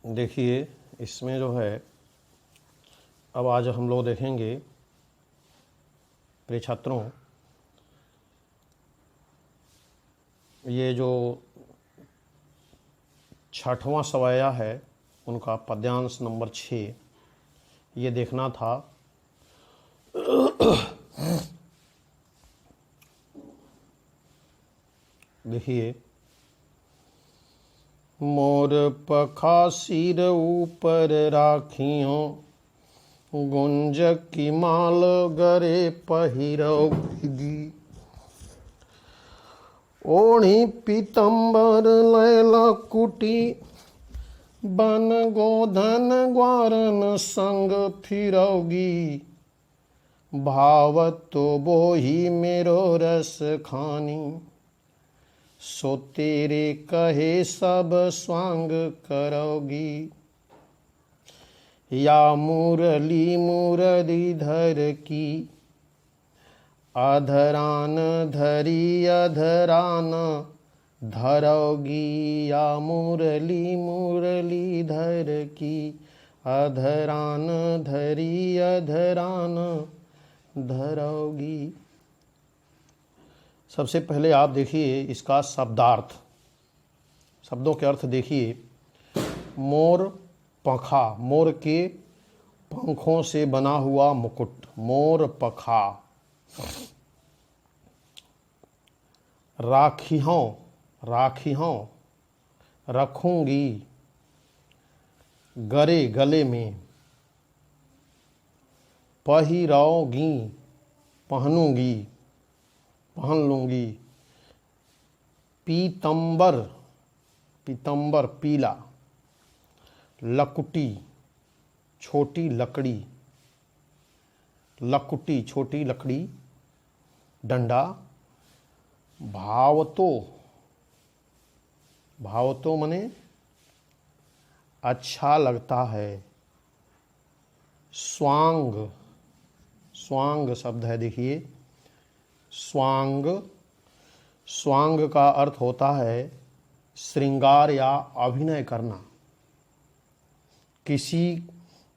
देखिए, इसमें जो है अब आज हम लोग देखेंगे प्रिय छात्रों, ये जो छठवां सवाया है उनका पद्यांश नंबर 6 ये देखना था। देखिए, मोर पखा सिर ऊपर राखियों, गुंज की माल गरे पहिरौगी, ओढ़ी पीतम्बर लैला कुटी, बन गोधन ग्वारन संग फिरौगी, भावत तो बोही मेरो रस खानी, सो तेरे कहे सब स्वांग करोगी, या मुरली मुरलीधर की, अधरान धरी अधरान धरोगी, या मुरली मुरलीधर की, अधरान धरी अधरान धरोगी। सबसे पहले आप देखिए इसका शब्दार्थ, शब्दों के अर्थ देखिए। मोर पंखा, मोर के पंखों से बना हुआ मुकुट, मोर पखा। राखियों, राखियों रखूंगी, गरे गले में, पहिरौगी पहनूंगी, पहन लूंगी, पीतंबर, पीतंबर पीला, लकुटी छोटी लकड़ी, लकुटी छोटी लकड़ी, डंडा, भावतो, भावतो मने अच्छा लगता है, स्वांग, स्वांग शब्द है देखिए, स्वांग, स्वांग का अर्थ होता है श्रृंगार या अभिनय करना, किसी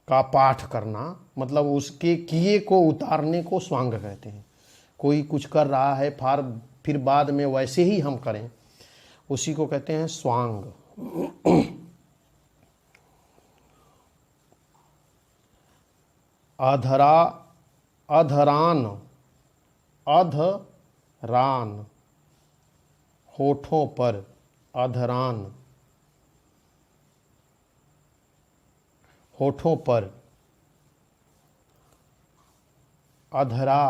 का पाठ करना, मतलब उसके किए को उतारने को स्वांग कहते हैं। कोई कुछ कर रहा है फिर बाद में वैसे ही हम करें, उसी को कहते हैं स्वांग। अधरा, अधरान, अधरान होठों पर, अधरान होठों पर, अधरा,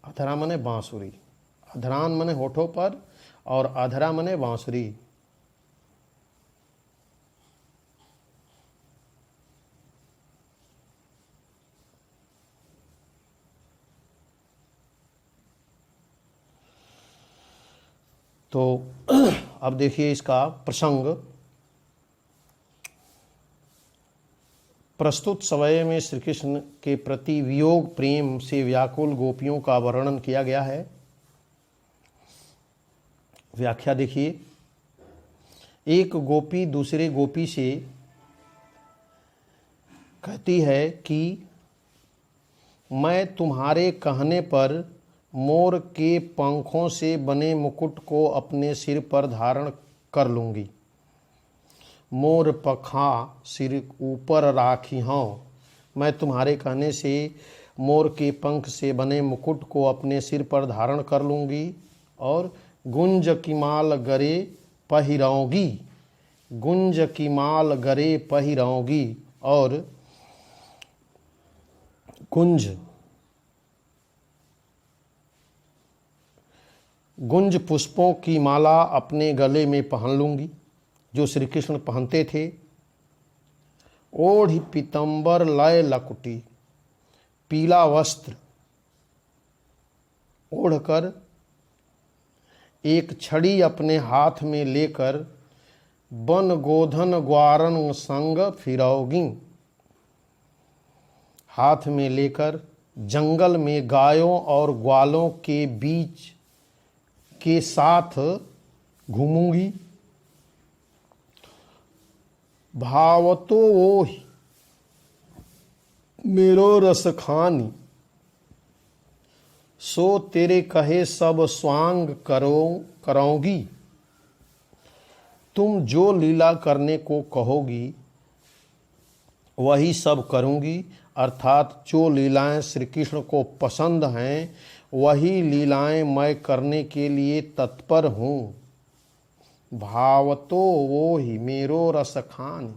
अधरा मने बांसुरी, अधरान मने होठों पर और अधरा मने बांसुरी। तो अब देखिए इसका प्रसंग। प्रस्तुत सवय में श्री कृष्ण के प्रति वियोग प्रेम से व्याकुल गोपियों का वर्णन किया गया है। व्याख्या देखिए। एक गोपी दूसरे गोपी से कहती है कि मैं तुम्हारे कहने पर मोर के पंखों से बने मुकुट को अपने सिर पर धारण कर लूँगी। मोर पखा सिर ऊपर राखी हूँ, मैं तुम्हारे कहने से मोर के पंख से बने मुकुट को अपने सिर पर धारण कर लूँगी और गुंज की माल गरे पहिरौगी, गुंज की माल गरे पहिरौगी और गुंज, गुंज पुष्पों की माला अपने गले में पहन लूँगी जो श्री कृष्ण पहनते थे। ओढ़ी पीतंबर लय लकुटी, पीला वस्त्र ओढ़कर एक छड़ी अपने हाथ में लेकर बन गोधन ग्वारन संग फिरौगी, हाथ में लेकर जंगल में गायों और ग्वालों के बीच के साथ घूमूंगी। भावतो वो ही मेरो रस खानी, सो तेरे कहे सब स्वांग करोगी। तुम जो लीला करने को कहोगी वही सब करूंगी, अर्थात जो लीलाएं श्री कृष्ण को पसंद हैं वही लीलाएं मैं करने के लिए तत्पर हूँ। भावतो वो ही मेरो रसखान,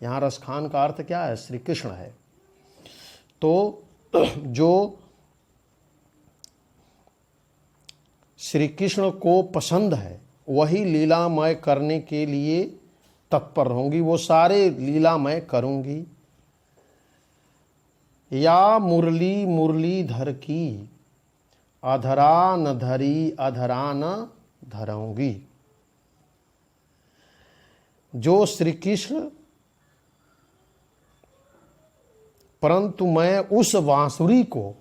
यहाँ रसखान का अर्थ क्या है? श्री कृष्ण है। तो जो श्री कृष्ण को पसंद है वही लीला मैं करने के लिए तत्पर रहूंगी, वो सारे लीला मैं करूंगी। या मुरली मुरलीधर की, अधरा न धरी अधरा न धराऊंगी। जो श्री कृष्ण, परंतु मैं उस बांसुरी को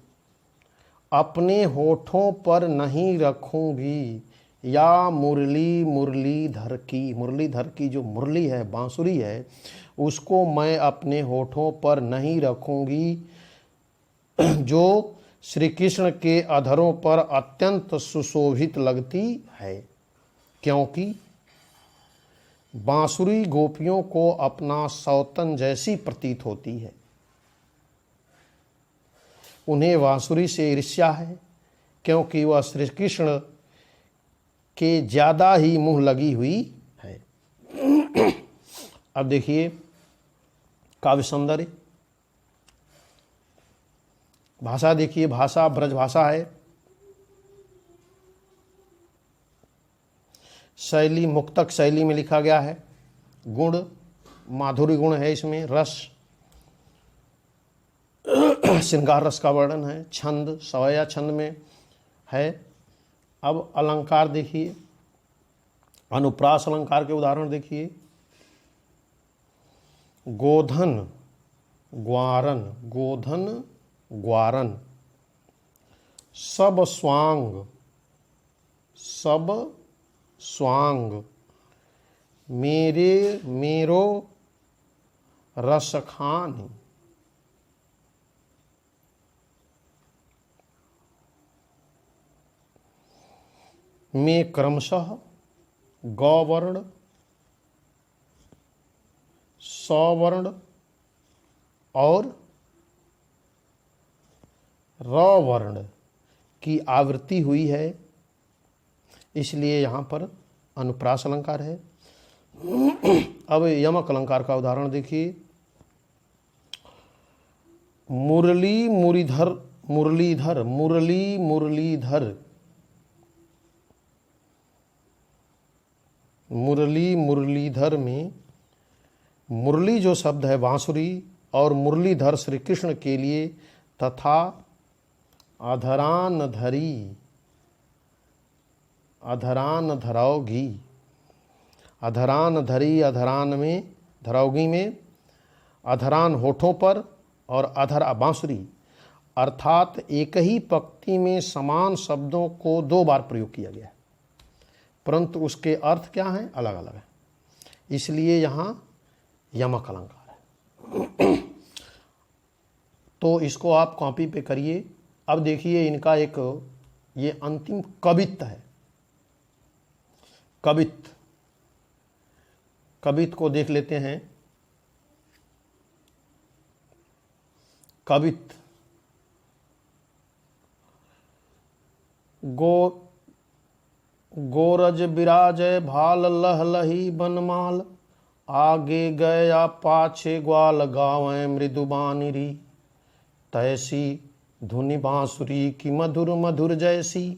अपने होठों पर नहीं रखूंगी। या मुरली मुरलीधर की, मुरलीधर की जो मुरली है, बांसुरी है, उसको मैं अपने होठों पर नहीं रखूंगी, जो श्री कृष्ण के अधरों पर अत्यंत सुशोभित लगती है, क्योंकि बांसुरी गोपियों को अपना सौतन जैसी प्रतीत होती है। उन्हें बांसुरी से ईर्ष्या है, क्योंकि वह श्री कृष्ण के ज्यादा ही मुंह लगी हुई है। अब देखिए काव्य सौंदर्य, भाषा देखिए, भाषा ब्रज भाषा है। शैली मुक्तक शैली में लिखा गया है। गुण माधुर्य गुण है इसमें, रस श्रृंगार रस का वर्णन है। छंद सवया छंद में है। अब अलंकार देखिए, अनुप्रास अलंकार के उदाहरण देखिए। गोधन ग्वारन, गोधन ग्वारन, सब स्वांग, सब स्वांग, मेरे मेरो रस खानी। में क्रमशः गौवर्ण सवर्ण और रवर्ण की आवृत्ति हुई है, इसलिए यहाँ पर अनुप्रास अलंकार है। अब यमक अलंकार का उदाहरण देखिए। मुरली मुरलीधर, मुरलीधर, मुरली मुरलीधर, मुरली मुरलीधर में मुरली जो शब्द है बांसुरी और मुरलीधर श्री कृष्ण के लिए, तथा अधरान धरी, अधरान धराओगी, अधरान धरी अधरान में धराओगी में अधरान होठों पर और अधरा बांसुरी, अर्थात एक ही पंक्ति में समान शब्दों को दो बार प्रयोग किया गया है, परंतु उसके अर्थ क्या हैं? अलग अलग है, इसलिए यहाँ यमक अलंकार है। तो इसको आप कॉपी पे करिए। अब देखिए इनका एक ये अंतिम कवित्त है। कवित्त, कवित्त को देख लेते हैं। कवित्त, गोरज विराजय भाल लह लही बनमाल, आगे गया पाछे ग्वाल गावें मृदुबानिरी, तैसी धुनि बांसुरी की मधुर मधुर जैसी,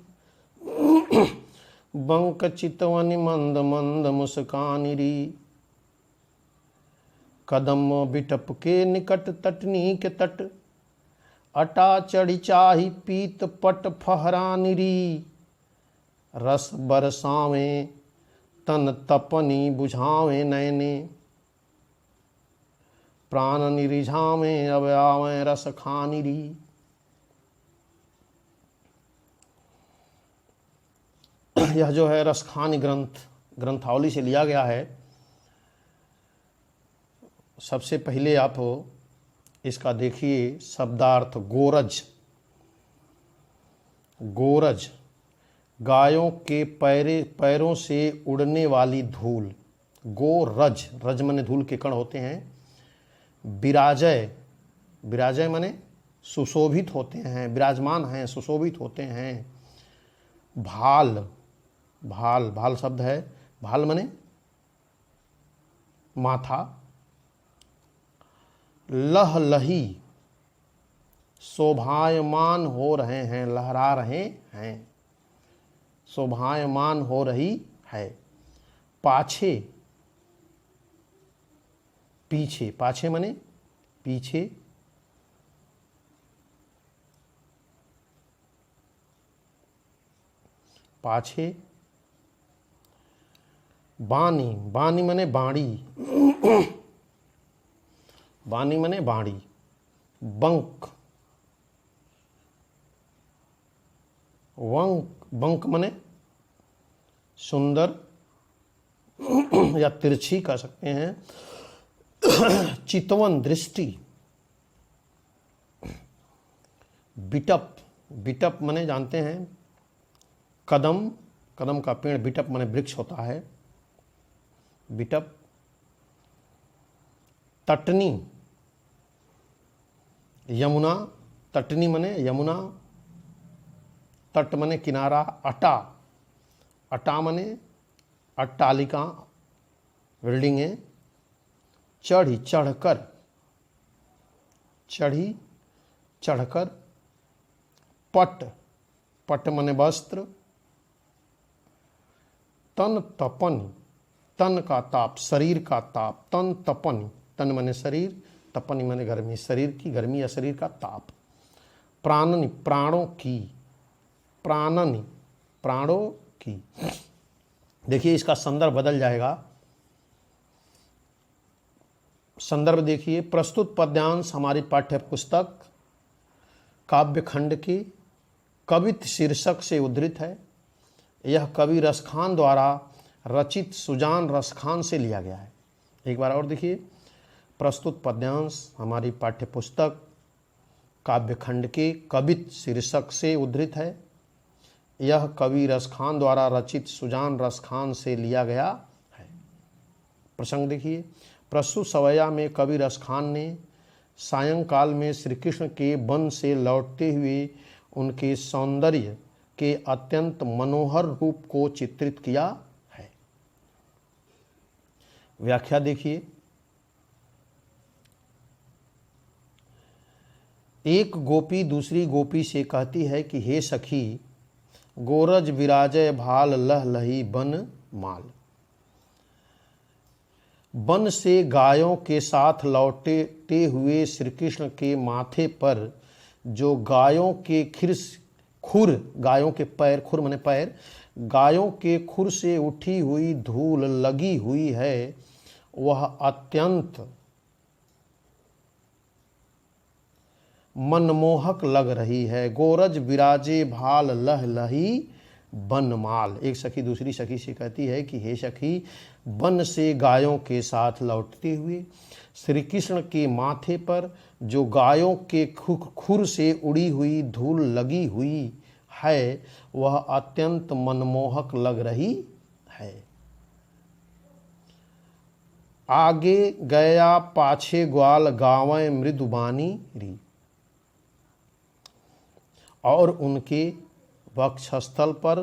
बंक चितवनि मंद मंद मुस्कानिरी, कदम बिटप के निकट तटनी के तट, अटा चढ़ी चाही पीत पट फहरानिरी, रस बरसावें तन तपनी बुझावें नैने, प्राण निरिझावें अब आवें रस खानिरी। यह जो है रसखानी ग्रंथावली से लिया गया है। सबसे पहले आप इसका देखिए शब्दार्थ गोरज। गोरज गायों के पैरों से उड़ने वाली धूल। गोरज, रज माने धूल के कण होते हैं। विराजय, विराजय माने सुशोभित होते हैं, विराजमान हैं, सुशोभित होते हैं। भाल, भाल, भाल शब्द है, भाल माने माथा। लहलही शोभायमान हो रहे हैं, लहरा रहे हैं, शोभायमान हो रही है। पाछे, पीछे, पाछे माने पीछे। पाछे। बानी, बानी माने बाड़ी, बानी माने बाड़ी। बंक, वंक, बंक माने सुंदर या तिरछी कह सकते हैं। चितवन, दृष्टि। बिटप, बिटप माने जानते हैं कदम, कदम का पेड़, बिटप माने वृक्ष होता है, बिटप। तटनी, यमुना, तटनी माने यमुना, तट माने किनारा। अटा, अटा माने अट्टालिका, बिल्डिंगें। चढ़ी, चढ़कर, चढ़ी, चढ़कर। पट, पट माने वस्त्र। तन तपन, तन का ताप, शरीर का ताप। तन तपन, तन माने शरीर, तपन माने गर्मी, शरीर की गर्मी या शरीर का ताप। प्राणनि, प्राणों की। प्राणनि, प्राणों की। देखिए इसका संदर्भ बदल जाएगा। संदर्भ देखिए, प्रस्तुत पद्यांश हमारी पाठ्य पुस्तक काव्य खंड के कवित शीर्षक से उद्धृत है। यह कवि रसखान द्वारा रचित सुजान रसखान से लिया गया है। एक बार और देखिए, प्रस्तुत पद्यांश हमारी पाठ्य पुस्तक काव्य खंड के कवित शीर्षक से उद्धृत है। यह कवि रसखान द्वारा रचित सुजान रसखान से लिया गया है। प्रसंग देखिए, प्रस्तुत सवैया में कवि रसखान ने सायंकाल में श्री कृष्ण के वन से लौटते हुए उनके सौंदर्य के अत्यंत मनोहर रूप को चित्रित किया है। व्याख्या देखिए, एक गोपी दूसरी गोपी से कहती है कि हे सखी, गोरज विराजय भाल लह लही बन माल। वन से गायों के साथ लौटते हुए श्री कृष्ण के माथे पर जो गायों के खुर, गायों के पैर, खुर माने पैर, गायों के खुर से उठी हुई धूल लगी हुई है, वह अत्यंत मनमोहक लग रही है। गोरज विराजे भाल लह लही बनमाल। एक सखी दूसरी सखी से कहती है कि हे सखी, वन से गायों के साथ लौटते हुए श्री कृष्ण के माथे पर जो गायों के खुर से उड़ी हुई धूल लगी हुई है, वह अत्यंत मनमोहक लग रही है। आगे गया पाछे ग्वाल गावें मृदुबानी री। और उनके वक्षस्थल पर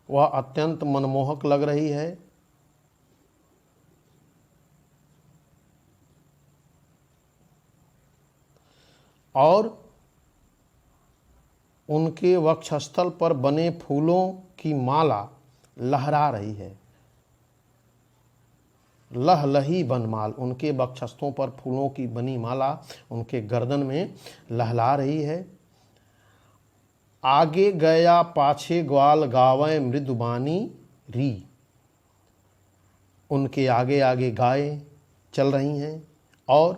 वह अत्यंत मनमोहक लग रही है। और उनके वक्षस्थल पर बने फूलों की माला लहरा रही है। लह लही बनमाल, उनके वक्षस्थों पर फूलों की बनी माला उनके गर्दन में लहला रही है। आगे गया पाछे ग्वाल गावें मृदुबानी री। उनके आगे आगे गायें चल रही हैं और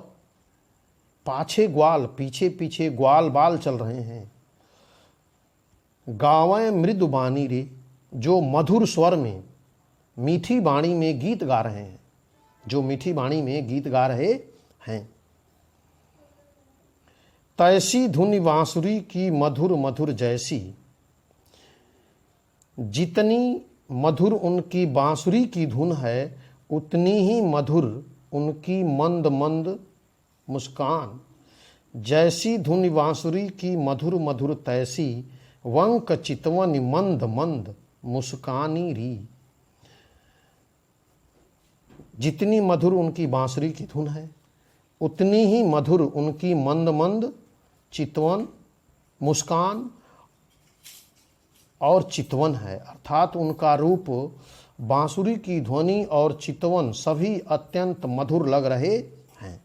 पाछे ग्वाल, पीछे पीछे ग्वाल बाल चल रहे हैं। गावें मृदुबानी रे, जो मधुर स्वर में मीठी वाणी में गीत गा रहे हैं। जो मीठी वाणी में गीत गा रहे हैं। तैसी धुन बांसुरी की मधुर मधुर जैसी, जितनी मधुर उनकी बांसुरी की धुन है उतनी ही मधुर उनकी मंद मंद मुस्कान। जैसी धुन बांसुरी की मधुर मधुर तैसी, वंक चितवन मंद मंद मुस्कानी री। जितनी मधुर उनकी बांसुरी की धुन है उतनी ही मधुर उनकी मंद मंद चितवन मुस्कान और चितवन है, अर्थात उनका रूप, बांसुरी की ध्वनि और चितवन सभी अत्यंत मधुर लग रहे हैं।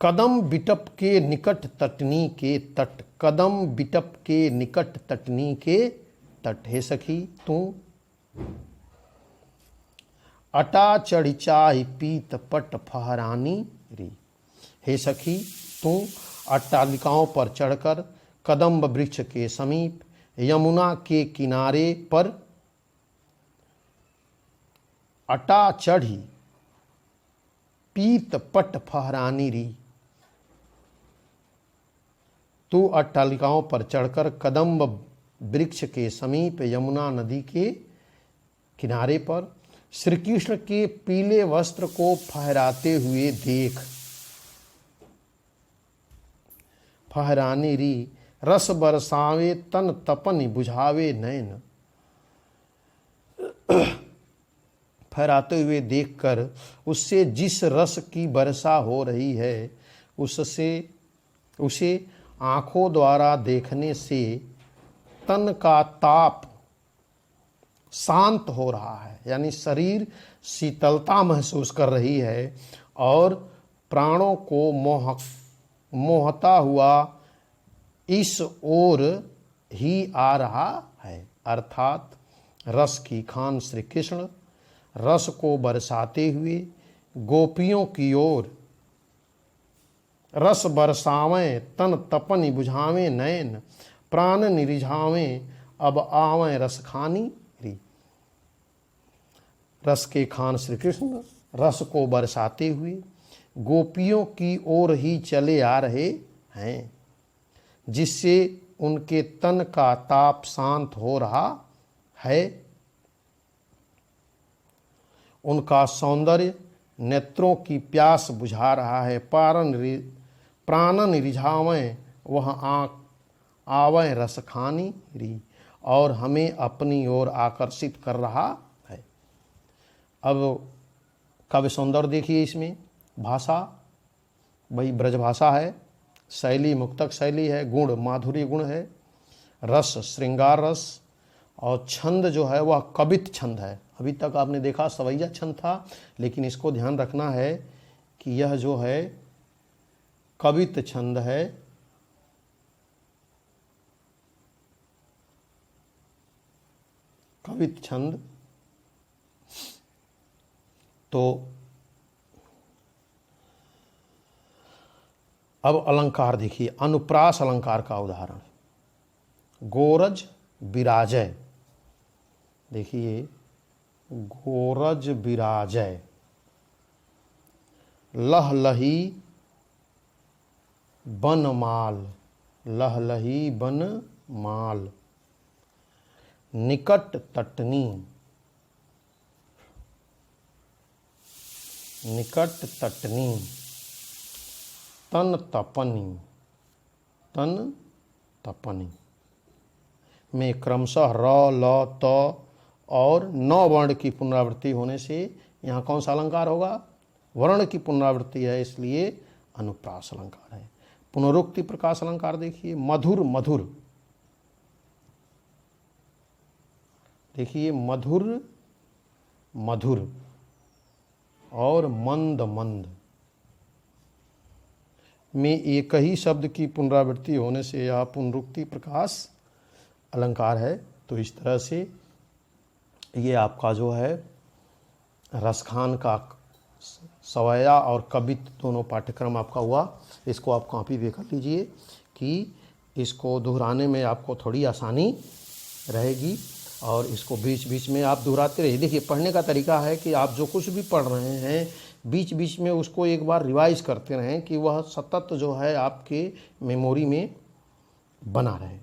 कदम बिटप के निकट तटनी के तट, कदम बिटप के निकट तटनी के तट। हे सखी तू अटा चढ़ी चाय पीत पट फहरानी री। हे सखी तू अट्टालिकाओं पर चढ़कर कदम्ब वृक्ष के समीप यमुना के किनारे पर अटा चढ़ी पीत पट फहरानी री। तू अट्टालिकाओं पर चढ़कर कदम्ब वृक्ष के समीप यमुना नदी के किनारे पर श्री कृष्ण के पीले वस्त्र को फहराते हुए देख। फहरानी री, रस बरसावे तन तपन बुझावे नैन। फहराते हुए देखकर उससे जिस रस की वर्षा हो रही है उसे आंखों द्वारा देखने से तन का ताप शांत हो रहा है, यानी शरीर शीतलता महसूस कर रही है और प्राणों को मोहता हुआ इस ओर ही आ रहा है। अर्थात रस की खान श्री कृष्ण रस को बरसाते हुए गोपियों की ओर, रस बरसावें तन तपन बुझावें नैन, प्राण निरिझावें अब आवें रस खानी री। रस के खान श्री कृष्ण रस को बरसाते हुए गोपियों की ओर ही चले आ रहे हैं, जिससे उनके तन का ताप शांत हो रहा है। उनका सौंदर्य नेत्रों की प्यास बुझा रहा है। प्राणन रिझावें वह आँख आवें रस खानी री, और हमें अपनी ओर आकर्षित कर रहा है। अब काव्य सौंदर्य देखिए, इसमें भाषा वही ब्रज भाषा है, शैली मुक्तक शैली है, गुण माधुरी गुण है, रस श्रृंगार रस, और छंद जो है वह कवित छंद है। अभी तक आपने देखा सवैया छंद था, लेकिन इसको ध्यान रखना है कि यह जो है कवित छंद है। कवित छंद तो अब अलंकार देखिए, अनुप्रास अलंकार का उदाहरण, गोरज विराजय। देखिए गोरज विराजय, लहलही बनमाल, लहलही बनमाल, निकट तटनी, निकट तटनी, तन तपनी, तन तपनी में क्रमशः र ल त और 9 वर्ण की पुनरावृत्ति होने से यहाँ कौन सा अलंकार होगा? वर्ण की पुनरावृत्ति है, इसलिए अनुप्रास अलंकार है। पुनरुक्ति प्रकाश अलंकार देखिए, मधुर मधुर, देखिए मधुर मधुर और मंद मंद में एक ही शब्द की पुनरावृत्ति होने से यह पुनरुक्ति प्रकाश अलंकार है। तो इस तरह से ये आपका जो है रसखान का सवैया और कवित दोनों पाठ्यक्रम आपका हुआ। इसको आप कॉपी पे कर लीजिए कि इसको दोहराने में आपको थोड़ी आसानी रहेगी। और इसको बीच बीच में आप दोहराते रहिए। देखिए पढ़ने का तरीका है कि आप जो कुछ भी पढ़ रहे हैं बीच बीच में उसको एक बार रिवाइज करते रहें कि वह सतत जो है आपके मेमोरी में बना रहे।